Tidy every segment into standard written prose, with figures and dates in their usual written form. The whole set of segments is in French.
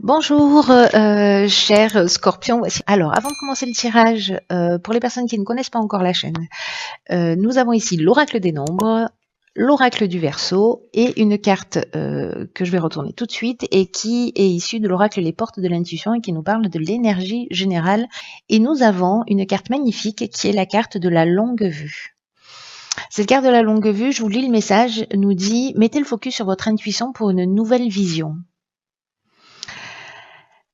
Bonjour, cher Scorpion. Alors, avant de commencer le tirage, pour les personnes qui ne connaissent pas encore la chaîne, nous avons ici l'oracle des nombres, l'oracle du Verseau et une carte que je vais retourner tout de suite et qui est issue de l'oracle Les Portes de l'Intuition et qui nous parle de l'énergie générale. Et nous avons une carte magnifique qui est la carte de la longue vue. Cette carte de la longue vue, je vous lis le message, nous dit « Mettez le focus sur votre intuition pour une nouvelle vision ».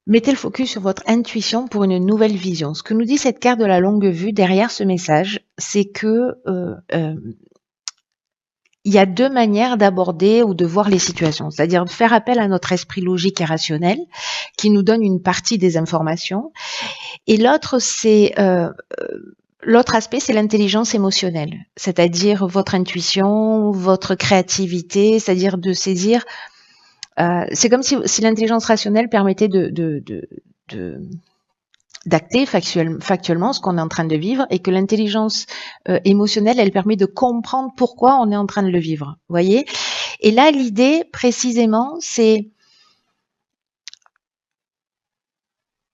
Mettez le focus sur votre intuition pour une nouvelle vision. Ce que nous dit cette carte de la longue vue derrière ce message, c'est que il y a deux manières d'aborder ou de voir les situations, c'est-à-dire de faire appel à notre esprit logique et rationnel qui nous donne une partie des informations, et l'autre c'est l'autre aspect, c'est l'intelligence émotionnelle, c'est-à-dire votre intuition, votre créativité, c'est-à-dire de saisir. C'est comme si l'intelligence rationnelle permettait d'acter factuellement ce qu'on est en train de vivre et que l'intelligence émotionnelle, elle permet de comprendre pourquoi on est en train de le vivre. Vous voyez ? Et là, l'idée, précisément, c'est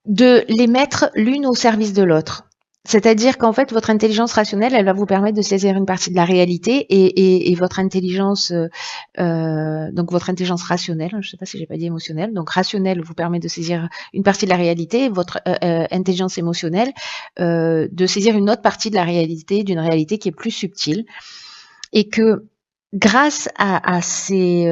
de les mettre l'une au service de l'autre. C'est-à-dire qu'en fait, votre intelligence rationnelle, elle va vous permettre de saisir une partie de la réalité et votre intelligence, donc votre intelligence rationnelle, je ne sais pas si j'ai pas dit émotionnelle, donc rationnelle vous permet de saisir une partie de la réalité, et votre intelligence émotionnelle de saisir une autre partie de la réalité, d'une réalité qui est plus subtile, et que grâce à ces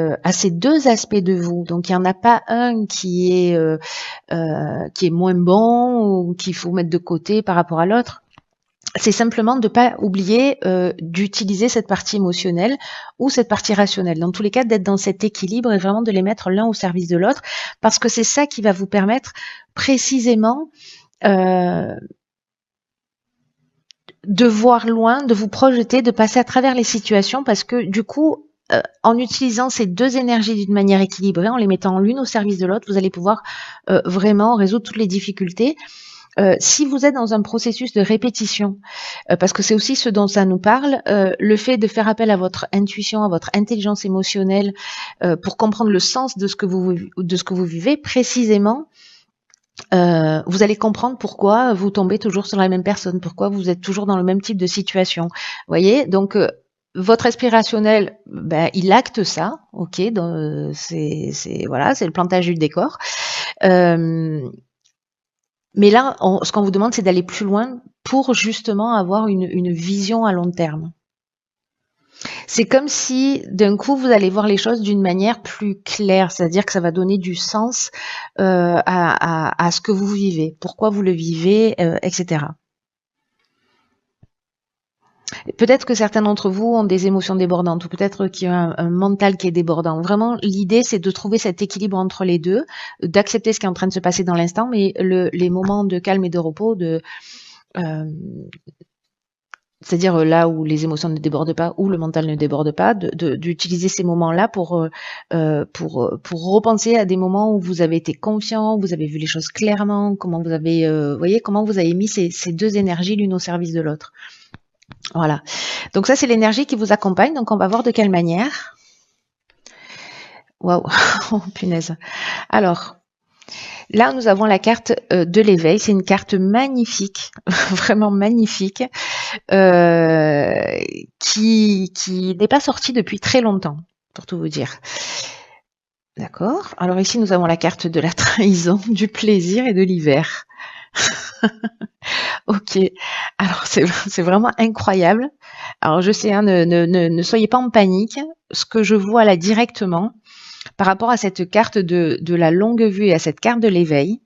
deux aspects de vous, donc il n'y en a pas un qui est moins bon ou qu'il faut mettre de côté par rapport à l'autre. C'est simplement de ne pas oublier d'utiliser cette partie émotionnelle ou cette partie rationnelle. Dans tous les cas, d'être dans cet équilibre et vraiment de les mettre l'un au service de l'autre, parce que c'est ça qui va vous permettre précisément de voir loin, de vous projeter, de passer à travers les situations, parce que du coup, en utilisant ces deux énergies d'une manière équilibrée, en les mettant l'une au service de l'autre, vous allez pouvoir vraiment résoudre toutes les difficultés. Si vous êtes dans un processus de répétition, parce que c'est aussi ce dont ça nous parle, le fait de faire appel à votre intuition, à votre intelligence émotionnelle, pour comprendre le sens de ce que vous vivez précisément, vous allez comprendre pourquoi vous tombez toujours sur la même personne, pourquoi vous êtes toujours dans le même type de situation. Vous voyez, donc votre esprit rationnel, ben, il acte ça, ok, c'est voilà, c'est le plantage du décor. Mais là, ce qu'on vous demande, c'est d'aller plus loin pour justement avoir une vision à long terme. C'est comme si d'un coup vous allez voir les choses d'une manière plus claire, c'est-à-dire que ça va donner du sens à ce que vous vivez, pourquoi vous le vivez, etc. Peut-être que certains d'entre vous ont des émotions débordantes ou peut-être qu'il y a un mental qui est débordant. Vraiment, l'idée, c'est de trouver cet équilibre entre les deux, d'accepter ce qui est en train de se passer dans l'instant, mais les moments de calme et de repos, c'est-à-dire là où les émotions ne débordent pas, où le mental ne déborde pas, d'utiliser ces moments-là pour repenser à des moments où vous avez été confiant, vous avez vu les choses clairement, comment vous avez, voyez, comment vous avez mis ces deux énergies l'une au service de l'autre. Voilà. Donc ça, c'est l'énergie qui vous accompagne. Donc on va voir de quelle manière. Waouh, oh, punaise. Alors, là, nous avons la carte de l'éveil. C'est une carte magnifique, vraiment magnifique, qui n'est pas sortie depuis très longtemps, pour tout vous dire. D'accord. Alors ici, nous avons la carte de la trahison, du plaisir et de l'hiver. Ok. Alors, c'est vraiment incroyable. Alors, je sais, hein, ne soyez pas en panique. Ce que je vois là directement, par rapport à cette carte de la longue vue et à cette carte de l'éveil,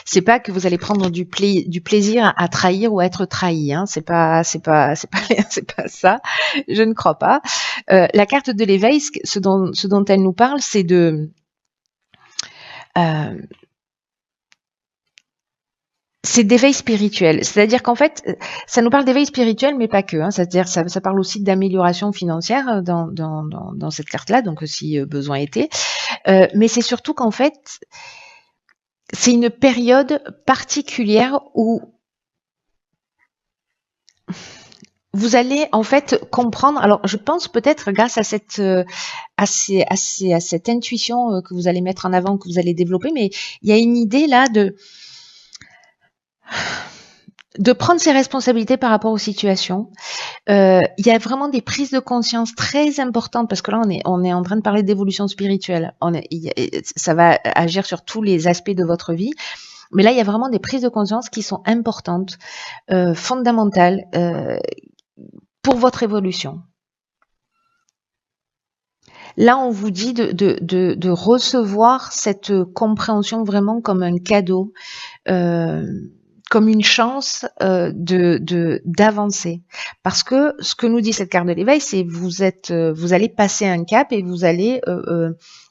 c'est pas que vous allez prendre du plaisir à trahir ou à être trahi, hein. C'est pas ça. Je ne crois pas. La carte de l'éveil, ce dont elle nous parle, c'est c'est d'éveil spirituel. C'est-à-dire qu'en fait, ça nous parle d'éveil spirituel, mais pas que, hein. C'est-à-dire ça parle aussi d'amélioration financière dans cette carte-là, donc si besoin était. Mais c'est surtout qu'en fait, c'est une période particulière où vous allez en fait comprendre. Alors, je pense peut-être grâce à cette à cette intuition que vous allez mettre en avant, que vous allez développer, mais il y a une idée là de prendre ses responsabilités par rapport aux situations. Il y a vraiment des prises de conscience très importantes parce que là, on est en train de parler d'évolution spirituelle. Ça va agir sur tous les aspects de votre vie. Mais là, il y a vraiment des prises de conscience qui sont importantes, fondamentales pour votre évolution. Là, on vous dit de recevoir cette compréhension vraiment comme un cadeau, comme une chance d'avancer. Parce que ce que nous dit cette carte de l'éveil, c'est vous allez passer un cap et vous allez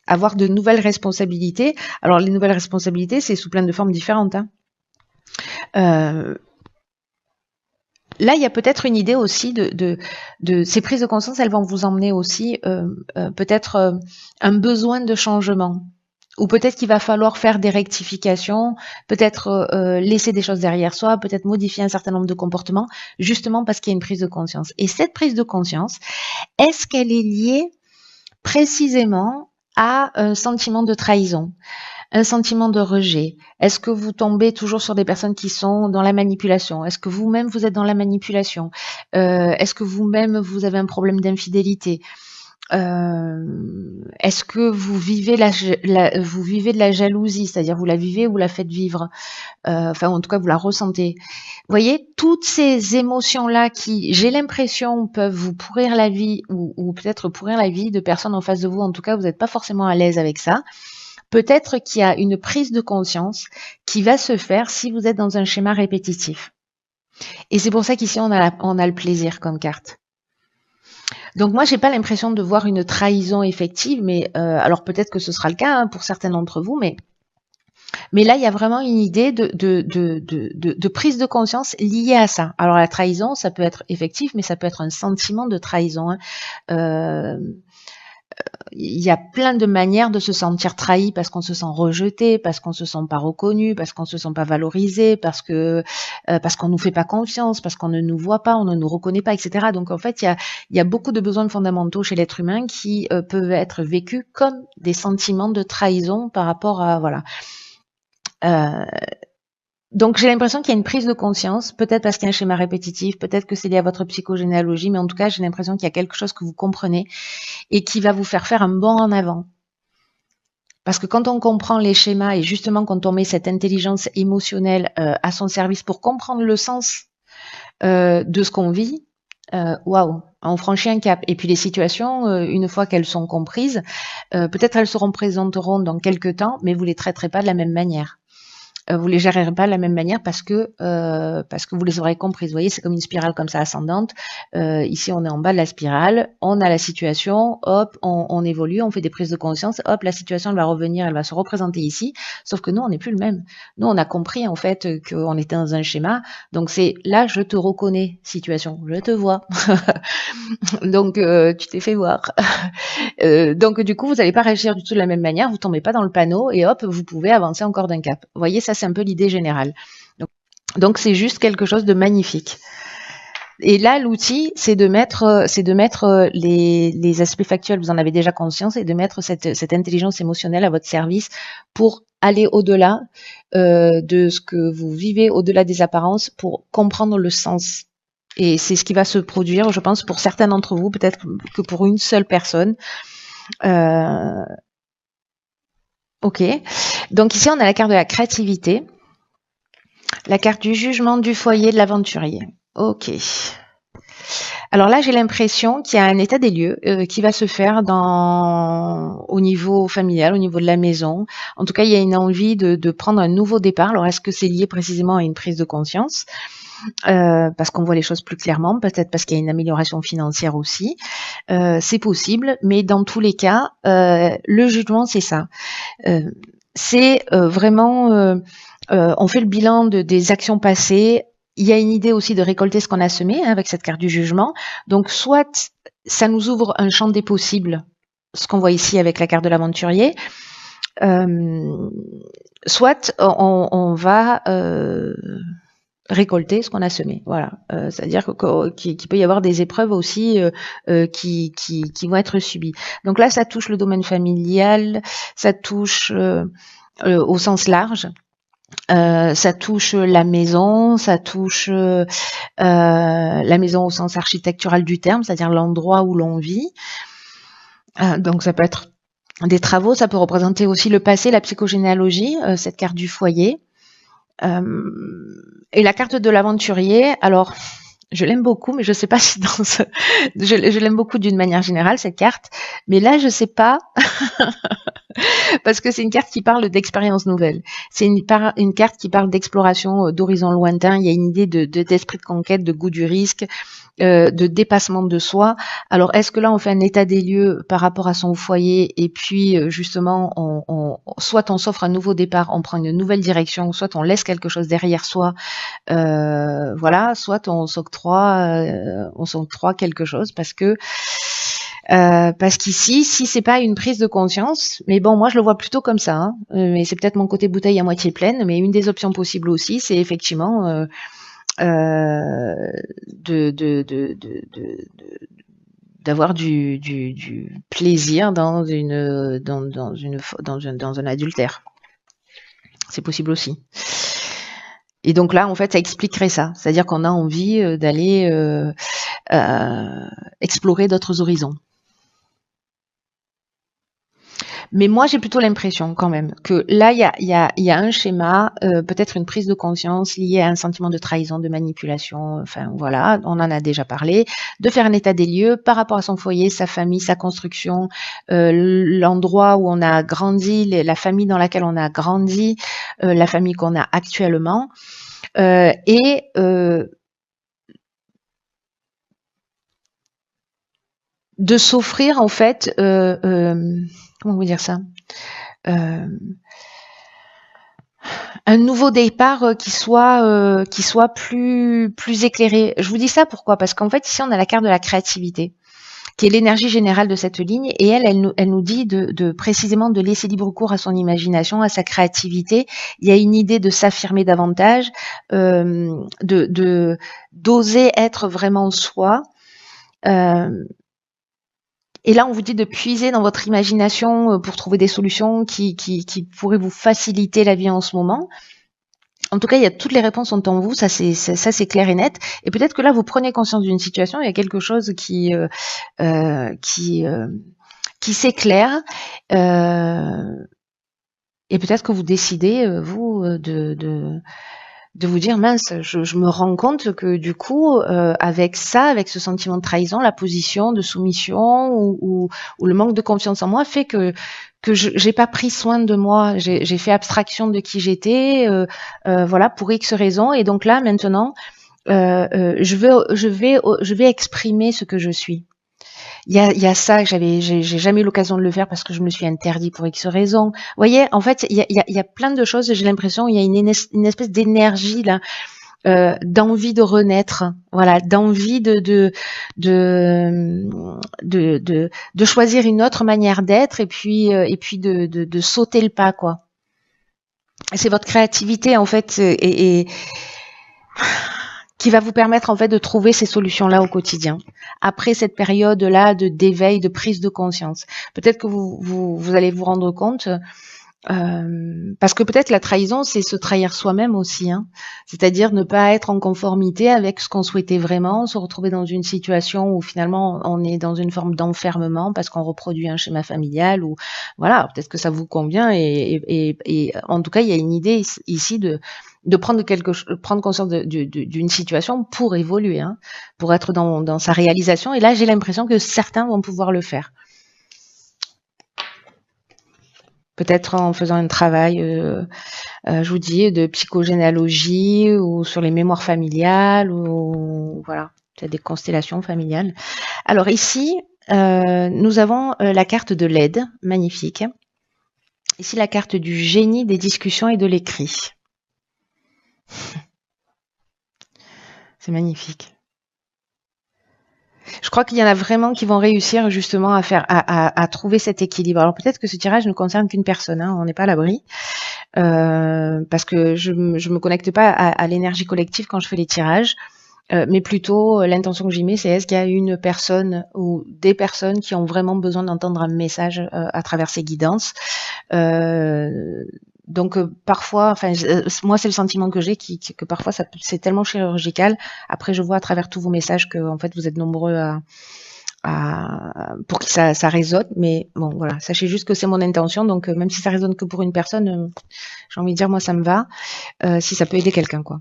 avoir de nouvelles responsabilités. Alors, les nouvelles responsabilités, c'est sous plein de formes différentes. Hein. Là, il y a peut-être une idée aussi de ces prises de conscience, elles vont vous emmener aussi peut-être un besoin de changement. Ou peut-être qu'il va falloir faire des rectifications, peut-être laisser des choses derrière soi, peut-être modifier un certain nombre de comportements, justement parce qu'il y a une prise de conscience. Et cette prise de conscience, est-ce qu'elle est liée précisément à un sentiment de trahison ? Un sentiment de rejet? Est-ce que vous tombez toujours sur des personnes qui sont dans la manipulation? Est-ce que vous-même vous êtes dans la manipulation? Est-ce que vous-même vous avez un problème d'infidélité? Est-ce que vous vivez vous vivez de la jalousie, c'est-à-dire vous la vivez ou vous la faites vivre? Enfin, en tout cas, vous la ressentez. Vous voyez, toutes ces émotions-là qui, j'ai l'impression, peuvent vous pourrir la vie ou peut-être pourrir la vie de personnes en face de vous. En tout cas, vous n'êtes pas forcément à l'aise avec ça. Peut-être qu'il y a une prise de conscience qui va se faire si vous êtes dans un schéma répétitif. Et c'est pour ça qu'ici, on a le plaisir comme carte. Donc moi, j'ai pas l'impression de voir une trahison effective, mais alors peut-être que ce sera le cas hein, pour certains d'entre vous, mais là, il y a vraiment une idée de prise de conscience liée à ça. Alors la trahison, ça peut être effectif, mais ça peut être un sentiment de trahison. Hein. Il y a plein de manières de se sentir trahi parce qu'on se sent rejeté, parce qu'on se sent pas reconnu, parce qu'on se sent pas valorisé, parce qu'on nous fait pas confiance, parce qu'on ne nous voit pas, on ne nous reconnaît pas, etc. Donc en fait, il y a beaucoup de besoins fondamentaux chez l'être humain qui peuvent être vécus comme des sentiments de trahison par rapport à voilà. Donc j'ai l'impression qu'il y a une prise de conscience, peut-être parce qu'il y a un schéma répétitif, peut-être que c'est lié à votre psychogénéalogie, mais en tout cas j'ai l'impression qu'il y a quelque chose que vous comprenez et qui va vous faire un bond en avant. Parce que quand on comprend les schémas et justement quand on met cette intelligence émotionnelle à son service pour comprendre le sens de ce qu'on vit, waouh, on franchit un cap. Et puis les situations, une fois qu'elles sont comprises, peut-être elles se représenteront dans quelques temps, mais vous les traiterez pas de la même manière. Vous les gérerez pas de la même manière parce que vous les aurez comprises. Vous voyez, c'est comme une spirale comme ça ascendante. Ici, on est en bas de la spirale, on a la situation, hop, on évolue, on fait des prises de conscience, hop, la situation elle va revenir, elle va se représenter ici. Sauf que nous, on n'est plus le même. Nous, on a compris en fait qu'on était dans un schéma. Donc c'est là, je te reconnais, situation, je te vois. Donc tu t'es fait voir. Donc du coup, vous n'allez pas réagir du tout de la même manière, vous tombez pas dans le panneau et hop, vous pouvez avancer encore d'un cap. Vous voyez, ça c'est un peu l'idée générale. Donc c'est juste quelque chose de magnifique. Et là, l'outil, c'est de mettre les aspects factuels, vous en avez déjà conscience, et de mettre cette intelligence émotionnelle à votre service pour aller au-delà de ce que vous vivez, au-delà des apparences, pour comprendre le sens. Et c'est ce qui va se produire, je pense, pour certains d'entre vous, peut-être que pour une seule personne. Ok. Donc ici, on a la carte de la créativité, la carte du jugement, du foyer, de l'aventurier. Ok. Alors là, j'ai l'impression qu'il y a un état des lieux qui va se faire au niveau familial, au niveau de la maison. En tout cas, il y a une envie de prendre un nouveau départ. Alors, est-ce que c'est lié précisément à une prise de conscience parce qu'on voit les choses plus clairement, peut-être parce qu'il y a une amélioration financière aussi. C'est possible, mais dans tous les cas, le jugement, c'est ça. C'est vraiment, on fait le bilan des actions passées. Il y a une idée aussi de récolter ce qu'on a semé avec cette carte du jugement. Donc, soit ça nous ouvre un champ des possibles, ce qu'on voit ici avec la carte de l'aventurier, soit on va récolter ce qu'on a semé. Voilà. C'est-à-dire qu'il peut y avoir des épreuves aussi qui vont être subies. Donc là, ça touche le domaine familial, ça touche au sens large. Ça touche la maison, ça touche la maison au sens architectural du terme, c'est-à-dire l'endroit où l'on vit. Donc ça peut être des travaux, ça peut représenter aussi le passé, la psychogénéalogie, cette carte du foyer. Et la carte de l'aventurier, alors je l'aime beaucoup, mais je sais pas si dans ce... je l'aime beaucoup d'une manière générale, cette carte, mais là je sais pas, parce que c'est une carte qui parle d'expériences nouvelles. C'est une carte qui parle d'exploration d'horizons lointains. Il y a une idée d'esprit de conquête, de goût du risque, de dépassement de soi. Alors, est-ce que là, on fait un état des lieux par rapport à son foyer et puis, justement, soit on s'offre un nouveau départ, on prend une nouvelle direction, soit on laisse quelque chose derrière soi, voilà, soit on s'octroie quelque chose parce qu'ici, si c'est pas une prise de conscience, mais bon, moi je le vois plutôt comme ça, hein, mais c'est peut-être mon côté bouteille à moitié pleine, mais une des options possibles aussi, c'est effectivement d'avoir du plaisir dans un adultère. C'est possible aussi. Et donc là, en fait, ça expliquerait ça. C'est-à-dire qu'on a envie d'aller explorer d'autres horizons. Mais moi, j'ai plutôt l'impression quand même que là, il y a un schéma, peut-être une prise de conscience liée à un sentiment de trahison, de manipulation, enfin voilà, on en a déjà parlé, de faire un état des lieux par rapport à son foyer, sa famille, sa construction, l'endroit où on a grandi, la famille dans laquelle on a grandi, la famille qu'on a actuellement, et de s'offrir en fait, comment vous dire ça, un nouveau départ qui soit plus éclairé. Je vous dis ça pourquoi? Parce qu'en fait ici on a la carte de la créativité, qui est l'énergie générale de cette ligne, et elle nous dit de précisément de laisser libre cours à son imagination, à sa créativité. Il y a une idée de s'affirmer davantage, d'oser être vraiment soi. Et là, on vous dit de puiser dans votre imagination pour trouver des solutions qui pourraient vous faciliter la vie en ce moment. En tout cas, il y a toutes les réponses sont en vous, ça c'est clair et net. Et peut-être que là, vous prenez conscience d'une situation, il y a quelque chose qui s'éclaire, et peut-être que vous décidez vous de vous dire mince, je me rends compte que du coup, avec ce sentiment de trahison, la position de soumission ou le manque de confiance en moi fait que j'ai pas pris soin de moi, j'ai fait abstraction de qui j'étais, voilà, pour X raisons. Et donc là, maintenant, je vais exprimer ce que je suis. Il y a ça, j'ai jamais eu l'occasion de le faire parce que je me suis interdit pour X raisons. Vous voyez, en fait, il y a plein de choses. J'ai l'impression il y a une espèce d'énergie là, d'envie de renaître, voilà, d'envie de choisir une autre manière d'être et puis de sauter le pas, quoi. C'est votre créativité en fait et qui va vous permettre en fait de trouver ces solutions-là au quotidien. Après cette période-là d'éveil, de prise de conscience, peut-être que vous allez vous rendre compte, parce que peut-être la trahison, c'est se trahir soi-même aussi, hein. C'est-à-dire ne pas être en conformité avec ce qu'on souhaitait vraiment, se retrouver dans une situation où finalement on est dans une forme d'enfermement parce qu'on reproduit un schéma familial ou voilà, peut-être que ça vous convient et en tout cas il y a une idée ici de prendre conscience d'une situation pour évoluer, hein, pour être dans sa réalisation. Et là, j'ai l'impression que certains vont pouvoir le faire. Peut-être en faisant un travail, je vous dis, de psychogénéalogie ou sur les mémoires familiales ou voilà, peut-être des constellations familiales. Alors ici, nous avons la carte de l'aide, magnifique. Ici, la carte du génie des discussions et de l'écrit. C'est magnifique. Je crois qu'il y en a vraiment qui vont réussir justement à trouver cet équilibre. Alors peut-être que ce tirage ne concerne qu'une personne, hein, on n'est pas à l'abri. parce que je me connecte pas à l'énergie collective quand je fais les tirages. Mais plutôt, l'intention que j'y mets, c'est est-ce qu'il y a une personne ou des personnes qui ont vraiment besoin d'entendre un message à travers ces guidances. Donc parfois, enfin moi c'est le sentiment que j'ai que parfois c'est tellement chirurgical. Après je vois à travers tous vos messages que en fait vous êtes nombreux pour que ça résonne. Mais bon voilà, sachez juste que c'est mon intention. Donc même si ça résonne que pour une personne, j'ai envie de dire moi ça me va. Si ça peut aider quelqu'un quoi.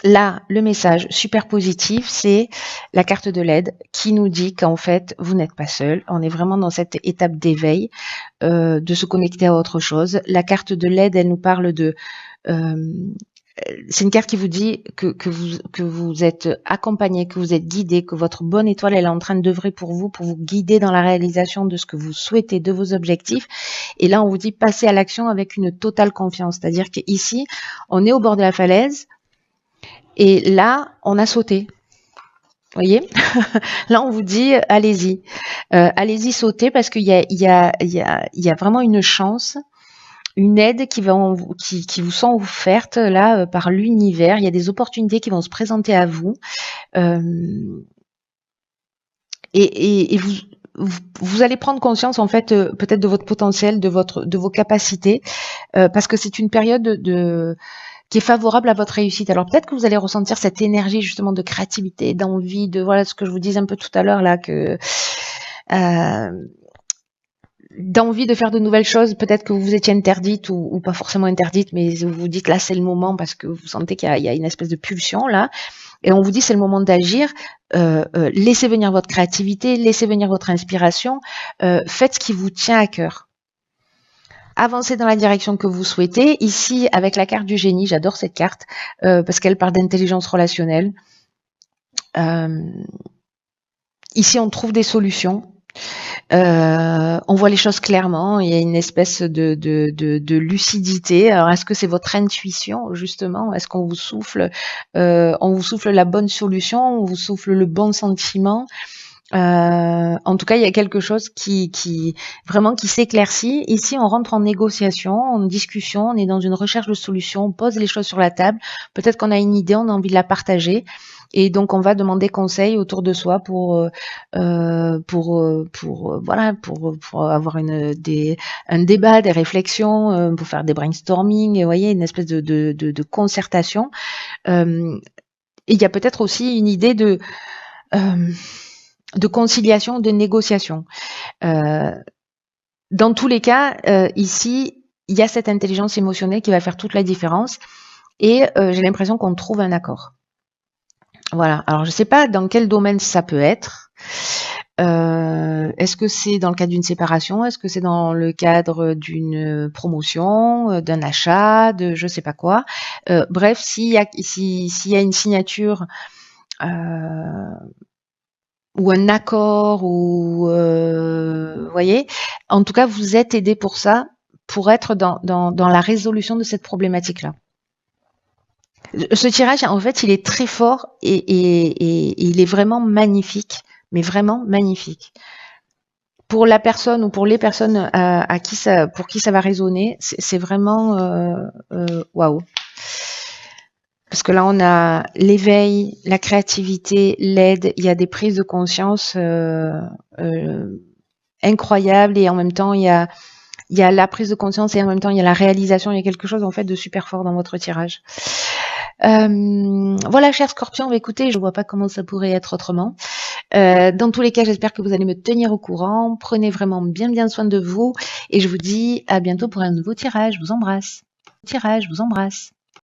Là, le message super positif, c'est la carte de l'aide qui nous dit qu'en fait, vous n'êtes pas seul. On est vraiment dans cette étape d'éveil, de se connecter à autre chose. La carte de l'aide, elle nous parle de... c'est une carte qui vous dit que vous êtes accompagné, que vous êtes guidé, que votre bonne étoile, elle est en train d'œuvrer pour vous guider dans la réalisation de ce que vous souhaitez, de vos objectifs. Et là, on vous dit passez à l'action avec une totale confiance. C'est-à-dire qu'ici, on est au bord de la falaise, et là, on a sauté. Vous voyez? Là, on vous dit, allez-y. Allez-y sauter parce qu'il y a vraiment une chance, une aide qui vous sont offertes là par l'univers. Il y a des opportunités qui vont se présenter à vous. Et vous allez prendre conscience en fait peut-être de votre potentiel, de vos capacités, parce que c'est une période qui est favorable à votre réussite. Alors peut-être que vous allez ressentir cette énergie justement de créativité, d'envie, de voilà ce que je vous disais un peu tout à l'heure là, que d'envie de faire de nouvelles choses. Peut-être que vous vous étiez interdite ou pas forcément interdite, mais vous vous dites là c'est le moment parce que vous sentez qu'il y a une espèce de pulsion là. Et on vous dit c'est le moment d'agir. Laissez venir votre créativité, laissez venir votre inspiration. Faites ce qui vous tient à cœur. Avancez dans la direction que vous souhaitez. Ici, avec la carte du génie, j'adore cette carte parce qu'elle parle d'intelligence relationnelle. Ici, on trouve des solutions. On voit les choses clairement. Il y a une espèce de lucidité. Alors, est-ce que c'est votre intuition justement? Est-ce qu'on vous souffle, la bonne solution, on vous souffle le bon sentiment? En tout cas, il y a quelque chose qui vraiment qui s'éclaircit. Ici, on rentre en négociation, en discussion, on est dans une recherche de solution, on pose les choses sur la table. Peut-être qu'on a une idée, on a envie de la partager. Et donc, on va demander conseil autour de soi pour avoir un débat, des réflexions, pour faire des brainstorming, et vous voyez, une espèce de concertation. Et il y a peut-être aussi une idée de conciliation, de négociation. Dans tous les cas, ici, il y a cette intelligence émotionnelle qui va faire toute la différence. Et j'ai l'impression qu'on trouve un accord. Voilà. Alors, je ne sais pas dans quel domaine ça peut être. Est-ce que c'est dans le cadre d'une séparation? Est-ce que c'est dans le cadre d'une promotion, d'un achat, de je sais pas quoi? Bref, s'il y a une signature ou un accord, ou vous voyez, en tout cas, vous êtes aidé pour ça, pour être dans la résolution de cette problématique-là. Ce tirage, en fait, il est très fort et il est vraiment magnifique, mais vraiment magnifique. Pour la personne ou pour les personnes pour qui ça va résonner, c'est vraiment waouh. Parce que là, on a l'éveil, la créativité, l'aide, il y a des prises de conscience incroyables, et en même temps, il y a la prise de conscience et en même temps, il y a la réalisation. Il y a quelque chose en fait de super fort dans votre tirage. Voilà, chers scorpions, écoutez, je vois pas comment ça pourrait être autrement. Dans tous les cas, j'espère que vous allez me tenir au courant. Prenez vraiment bien soin de vous et je vous dis à bientôt pour un nouveau tirage. Je vous embrasse.